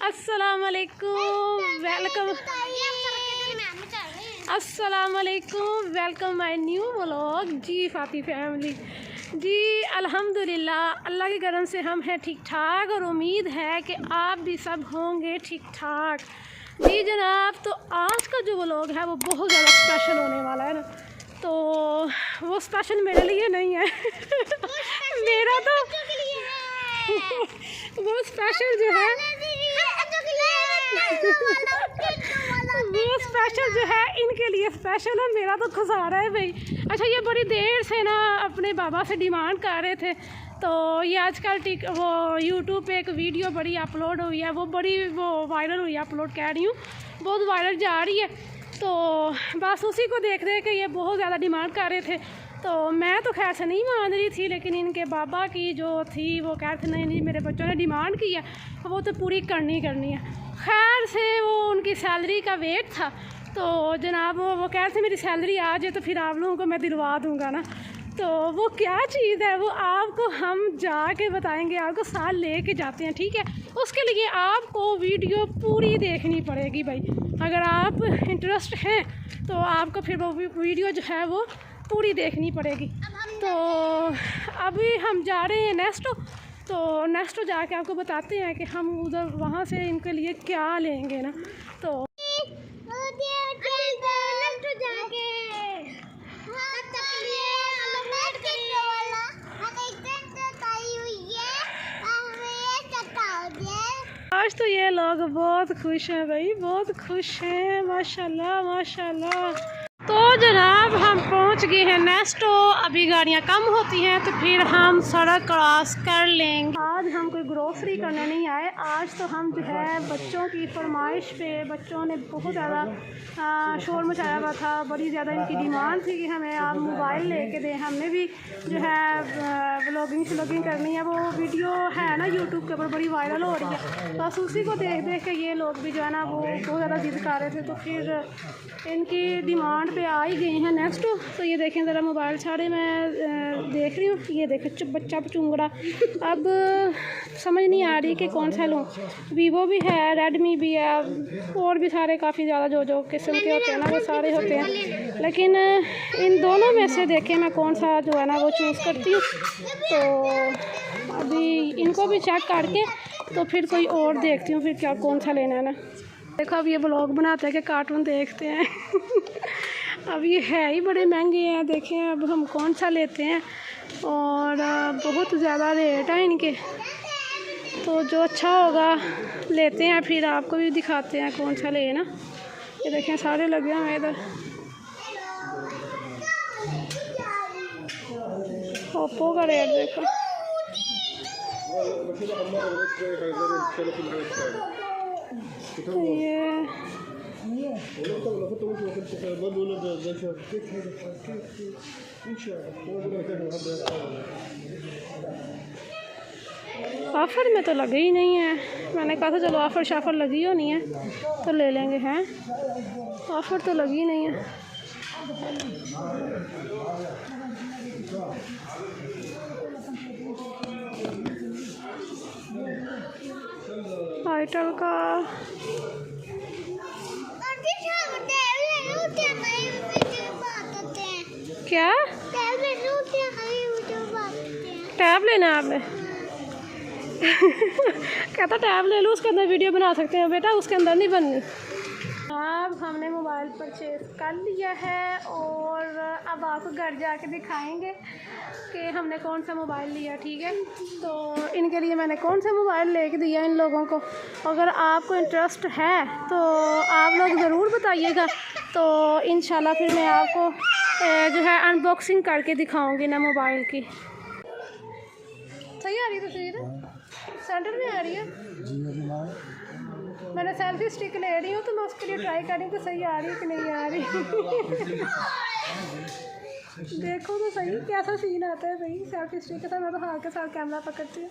अस्सलामुअलैकुम welcome my new vlog जी Fati family ji. अल्हम्दुलिल्लाह अल्लाह के करम से हम हैं ठीक ठाक और उम्मीद है कि आप भी सब होंगे ठीक ठाक जी जनाब। तो आज का जो व्लॉग है वो बहुत ज़्यादा स्पेशल होने वाला है ना, तो वो स्पेशल मेरे लिए नहीं है मेरा तो वो स्पेशल जो है वो स्पेशल जो है इनके लिए स्पेशल है, मेरा तो खुसारा है भाई। अच्छा, ये बड़ी देर से ना अपने बाबा से डिमांड कर रहे थे, तो ये आजकल वो यूट्यूब पे एक वीडियो बड़ी अपलोड हुई है, वो वायरल हुई है, अपलोड कह रही हूँ, बहुत वायरल जा रही है। तो बस उसी को देख रहे कि ये बहुत ज़्यादा डिमांड कर रहे थे, तो मैं तो खैर से नहीं मान रही थी, लेकिन इनके बाबा की जो थी वो कह रहे थे नहीं मेरे बच्चों ने डिमांड की है वो तो पूरी करनी है। खैर से वो उनकी सैलरी का वेट था, तो जनाब वो कह रहे थे मेरी सैलरी आ जाए तो फिर आप लोगों को मैं दिलवा दूँगा ना। तो वो क्या चीज़ है वो आपको हम जाके बताएंगे, आपको साथ लेके जाते हैं, ठीक है। उसके लिए आपको वीडियो पूरी देखनी पड़ेगी भाई, अगर आप इंटरेस्ट हैं तो आपको फिर वो वीडियो जो है वो पूरी देखनी पड़ेगी। तो अभी हम जा रहे हैं नेस्टो, तो नेस्टो जाके आपको बताते हैं कि हम उधर वहाँ से इनके लिए क्या लेंगे ना। तो आज तो ये लोग बहुत खुश हैं भाई, बहुत खुश हैं, माशाल्लाह माशाल्लाह। तो जनाब हम पहुंच गए हैं नेस्टो, अभी गाड़ियां कम होती हैं तो फिर हम सड़क क्रॉस कर लेंगे। आज हम कोई ग्रोसरी करने नहीं आए, आज तो हम जो है बच्चों की फरमाइश पे, बच्चों ने बहुत ज़्यादा शोर मचाया हुआ था, बड़ी ज़्यादा इनकी डिमांड थी कि हमें आप मोबाइल लेके दें। हमने भी जो है व्लॉगिंग करनी है, वो वीडियो है ना यूट्यूब के ऊपर बड़ी वायरल हो रही है, बस उसी को देख देख के ये लोग भी जो है ना वो बहुत ज़्यादा जिद कर रहे थे, तो फिर इनकी डिमांड पे आ ही गए हैं नेक्स्ट। तो ये देखें ज़रा मोबाइल सारे मैं देख रही हूँ, ये देखें बच्चा चुंगड़ा, अब समझ नहीं आ रही कि कौन सा लूँ। वीवो भी है, रेडमी भी है, और भी सारे काफ़ी ज़्यादा जो किस्म के होते हैं ना वो सारे होते हैं, लेकिन इन दोनों में से देखें मैं कौन सा जो है ना वो चूज़ करती हूँ। तो अभी इनको भी चेक करके तो फिर कोई और देखती हूँ फिर क्या कौन सा लेना है ना। देखो अब ये व्लॉग बनाते हैं कि कार्टून देखते हैं अब ये है ही बड़े महंगे हैं, देखें अब हम कौन सा लेते हैं, और बहुत ज़्यादा रेट है इनके, तो जो अच्छा होगा लेते हैं, फिर आपको भी दिखाते हैं कौन सा ले ना। ये देखें सारे लगे हुए इधर, ओप्पो का रेट देखो, ये ऑफ़र में तो लगे ही नहीं है, मैंने कहा था चलो ऑफ़र शाफर लगी होनी है तो ले लेंगे, हैं ऑफ़र तो लगी नहीं है। आईटेल का क्या टैब लेना है आपने कहता टैब ले लो, उसके अंदर वीडियो बना सकते हैं बेटा, उसके अंदर नहीं बननी। अब हमने मोबाइल परचेज़ कर लिया है और अब आपको घर जाके दिखाएंगे कि हमने कौन सा मोबाइल लिया, ठीक है। तो इनके लिए मैंने कौन सा मोबाइल लेके दिया इन लोगों को, अगर आपको इंटरेस्ट है तो आप लोग ज़रूर बताइएगा, तो इंशाल्लाह फिर मैं आपको जो है अनबॉक्सिंग करके दिखाऊंगी ना मोबाइल की। सही आ रही है तस्वीर, सेंटर में आ रही है, मैंने सेल्फी स्टिक ले रही हूँ तो मैं उसके लिए ट्राई कर रही हूँ कि सही आ रही है कि नहीं आ रही देखो तो सही कैसा सीन आता है भाई सेल्फी स्टिक के साथ, मैं तो हाथ के साथ कैमरा पकड़ती हूँ,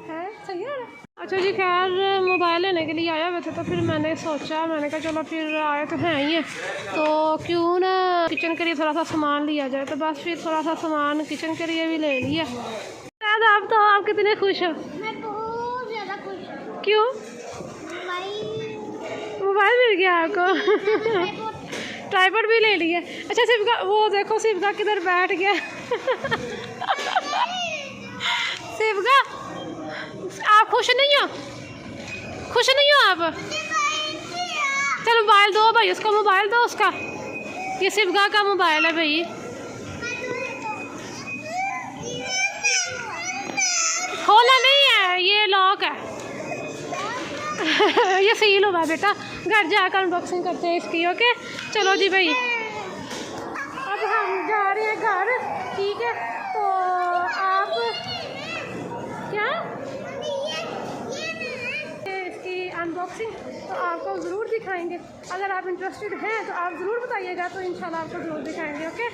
है सही आ रहा है। अच्छा जी, खैर मोबाइल लेने के लिए आया हुए थे, तो फिर मैंने सोचा, मैंने कहा चलो फिर आए तो हैं ही है, तो क्यों ना किचन के लिए थोड़ा सा सामान लिया जाए, तो बस फिर थोड़ा सा सामान किचन के लिए भी ले लिया। आप तो आप कितने खुश हो? मैं बहुत ज़्यादा खुश हूँ। क्यों? मोबाइल मिल गया आपको। ट्राइपॉड भी ले लिया। अच्छा शिवका, वो देखो शिवका किधर बैठ गया। शिवका आप खुश नहीं हो? खुश नहीं हो आप? चलो मोबाइल दो भाई, उसका मोबाइल दो उसका। ये शिवका का मोबाइल है भाई। खोला नहीं है, ये लॉक है। ये सील हुआ बेटा, घर जाकर अनबॉक्सिंग करते हैं इसकी। ओके चलो जी भाई, अब हम जा रहे हैं घर, ठीक है? तो आप क्या इसकी अनबॉक्सिंग तो आपको ज़रूर दिखाएंगे। अगर आप इंटरेस्टेड हैं तो आप ज़रूर बताइएगा, तो इंशाल्लाह आपको ज़रूर दिखाएंगे। ओके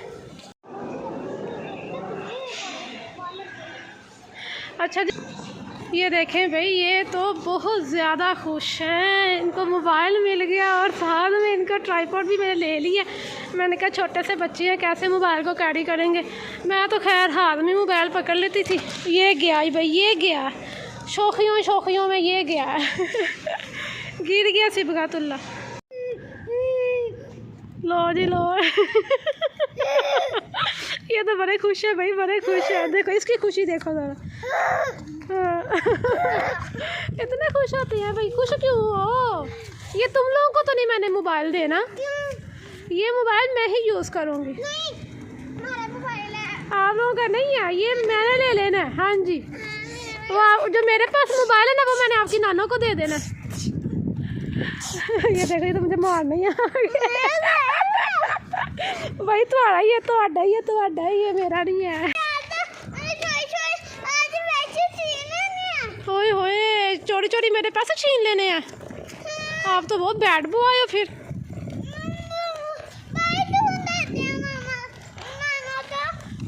अच्छा जी, ये देखें भाई, ये तो बहुत ज़्यादा खुश हैं। इनको मोबाइल मिल गया और साथ में इनका ट्राइपॉड भी मैंने ले लिया। मैंने कहा छोटे से बच्चे हैं, कैसे मोबाइल को कैरी करेंगे। मैं तो खैर हाथ में मोबाइल पकड़ लेती थी। ये गया भाई, ये गया शौखियों में, ये गया। गिर गया सिबगातुल्ला। लो जी लो। ये तो बड़े खुश है भाई, बड़े खुश है। देखो इसकी खुशी देखो ज़रा। इतने खुश होती हैं भाई। खुश क्यों हो? ये तुम लोगों को तो नहीं मैंने मोबाइल देना। ये मोबाइल मैं ही यूज़ करूँगी। आप लोगों का नहीं है, ये मैंने ले लेना है। हाँ जी, वो जो मेरे पास मोबाइल है ना, वो मैंने आपकी नानों को दे देना। ये देखो, ये तो मुझे मारना ही भाई। तुम्हारा ये तो अड्डा, ये मेरा नहीं है। होए होए, चोरी चोरी मेरे पैसे छीन लेने हैं। आप तो बहुत बैड बॉय हो फिर।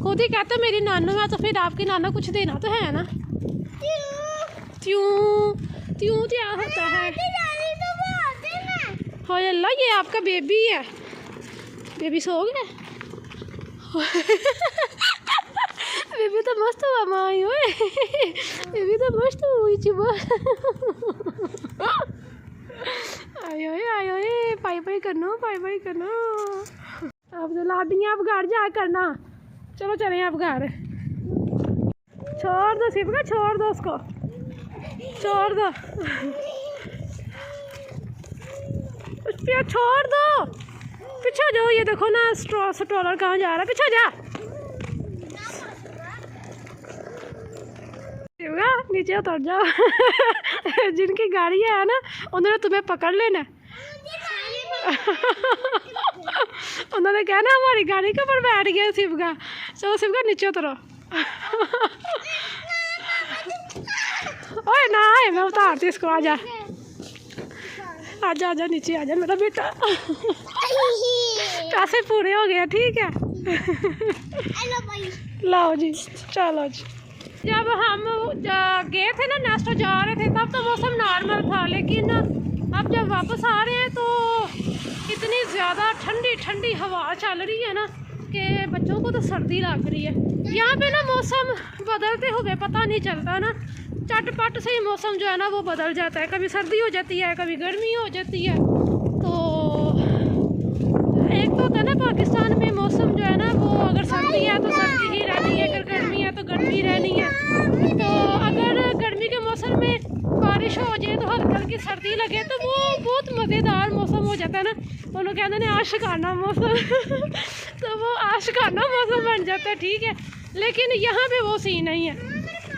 खुद ही कहते मेरी नानू है, तो फिर आपकी नाना कुछ देना तो है ना। त्यों क्या होता है? हाय अल्लाह, ये आपका बेबी है। बेबी सो गया। बेबी तो मस्त हुआ माई हुए। बेबी तो मस्त हुई चिबा। आयो पाई करनो। अब तो लादियाँ, अब घर जा करना। चलो चलें अब घर। छोड़ दो शिवका, छोड़ दो उसको, छोड़ दो। छोड़ दो, पीछे जाओ। ये देखो ना स्ट्रोलर कहाँ जा रहा है, पीछे जा। नीचे उतर जाओ। जिनकी गाड़ी है ना, उन्होंने तुम्हें पकड़ लेना। उन्होंने कहना हमारी गाड़ी के ऊपर बैठ गया शिवका। चलो शिवका नीचे उतरो। ओए ना, मैं उतारती इसको। आजा नीचे आजा मेरा बेटा। पैसे पूरे हो गए, ठीक है। लाओ जी, चलो जी। जब हम गए थे ना, नेस्टो जा रहे थे, तब तो मौसम नॉर्मल था, लेकिन अब जब वापस आ रहे हैं तो इतनी ज़्यादा ठंडी हवा चल रही है ना कि बच्चों को तो सर्दी लग रही है। यहाँ पे ना मौसम बदलते हुए पता नहीं चलता ना, चटपट से ही मौसम जो है ना वो बदल जाता है। कभी सर्दी हो जाती है, कभी गर्मी हो जाती है। तो एक तो होता है ना पाकिस्तान में मौसम जो है ना, वो अगर सर्दी है तो सर्दी ही रहनी है, अगर गर्मी है तो गर्मी रहनी है। तो अगर गर्मी के मौसम में बारिश हो जाए तो हल्की हल्की सर्दी लगे तो वो बहुत मज़ेदार मौसम हो जाता है ना। उन्होंने कहते हैं आशिकाना मौसम। तो वो आशिकाना मौसम बन जाता है, ठीक है। लेकिन यहाँ पे वो सीन नहीं है।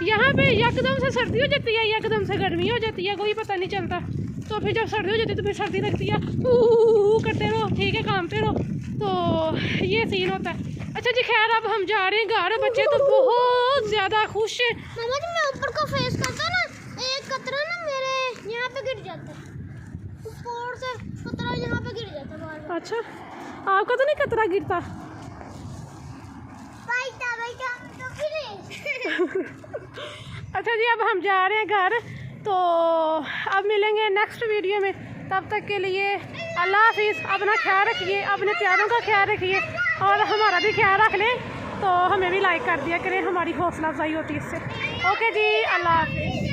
यहाँ पे यकदम से सर्दी हो जाती है, यकदम से गर्मी हो जाती है, कोई पता नहीं चलता। तो फिर जब सर्दी हो जाती है तो फिर सर्दी लगती है, करते रहो, ठीक है, कामते रहो। तो ये सीन होता है। अच्छा जी, खैर अब हम जा रहे हैं घर। बच्चे तो बहुत ज़्यादा खुश हैं। मामा जी, मैं ऊपर का फेस करता ना, एक कतरा ना मेरे यहाँ पे गिर जाता है, ऊपर से कतरा यहाँ पे गिर जाता है। अच्छा, आपका तो नहीं कतरा गिरता? तो फिर अच्छा जी, अब हम जा रहे हैं घर। तो अब मिलेंगे नेक्स्ट वीडियो में। तब तक के लिए अल्लाह हाफिज़। अपना ख्याल रखिए, अपने प्यारों का ख्याल रखिए और हमारा भी ख्याल रख लें। तो हमें भी लाइक कर दिया करें, हमारी हौसला अफजाई होती है इससे। ओके जी, अल्लाह हाफिज़।